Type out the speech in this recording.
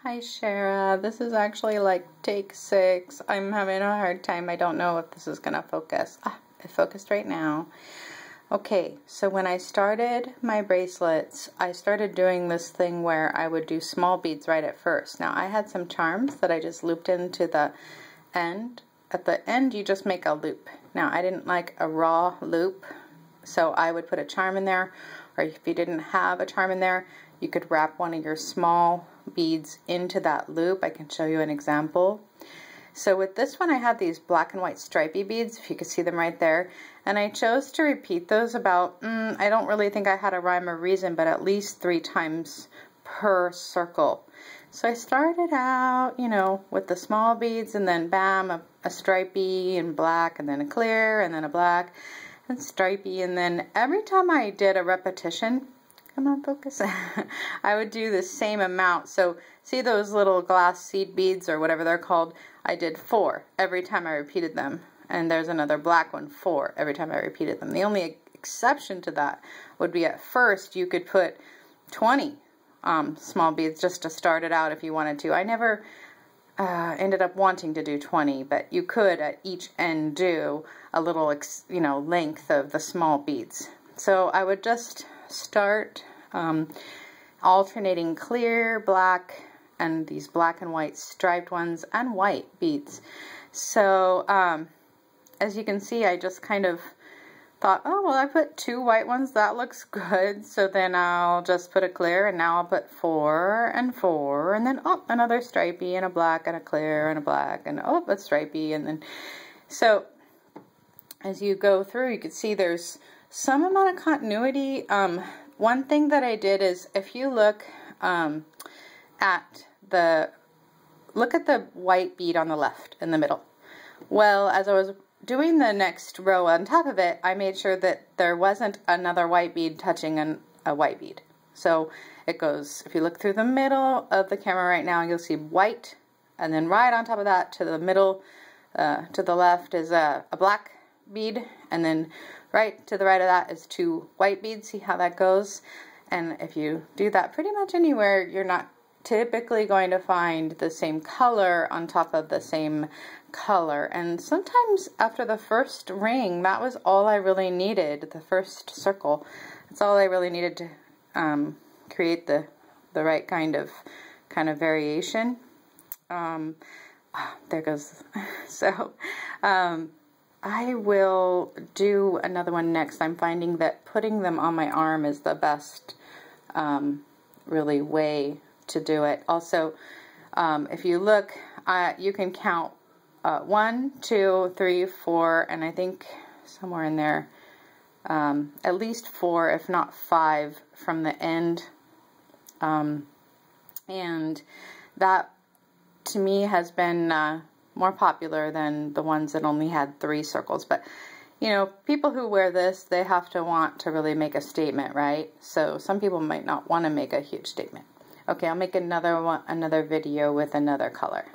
Hi Shara, this is actually like take 6. I'm having a hard time. I don't know if this is gonna focus. It focused right now. Okay, so when I started my bracelets, I started doing this thing where I would do small beads right at first. Now I had some charms that I just looped into the end. At the end you just make a loop. Now I didn't like a raw loop, so I would put a charm in there, or if you didn't have a charm in there, you could wrap one of your small beads into that loop. I can show you an example. So with this one I had these black and white stripy beads, if you could see them right there, and I chose to repeat those about, I don't really think I had a rhyme or reason, but at least 3 times per circle. So I started out, you know, with the small beads, and then bam, a stripy and black, and then a clear, and then a black and stripy, and then every time I did a repetition, come on, focus, I would do the same amount. So see those little glass seed beads or whatever they're called? I did 4 every time I repeated them. And there's another black one, 4 every time I repeated them. The only exception to that would be at first you could put 20 small beads just to start it out if you wanted to. I never ended up wanting to do 20, but you could at each end do a little, length of the small beads. So I would just start alternating clear, black, and these black and white striped ones and white beads. So as you can see, I just kind of thought, oh, well, I put 2 white ones, that looks good, so then I'll just put a clear, and now I'll put 4 and 4, and then, oh, another stripy, and a black, and a clear, and a black, and oh, a stripy, and then, so as you go through, you can see there's some amount of continuity. One thing that I did is, if you look at the white bead on the left in the middle. Well, as I was doing the next row on top of it, I made sure that there wasn't another white bead touching a white bead. So it goes, if you look through the middle of the camera right now, you'll see white, and then right on top of that to the middle, to the left is a black bead, and then right to the right of that is 2 white beads. See how that goes? And if you do that pretty much anywhere, you're not typically going to find the same color on top of the same color. And sometimes after the first ring, that was all I really needed, the first circle. That's all I really needed to create the right kind of variation. There goes. So I will do another one next. I'm finding that putting them on my arm is the best really way to do it. Also, if you look, you can count 1, 2, 3, 4, and I think somewhere in there at least 4, if not 5, from the end. And that to me has been more popular than the ones that only had 3 circles. But you know, people who wear this, they have to want to really make a statement, right? So some people might not want to make a huge statement. Okay, I'll make another video with another color.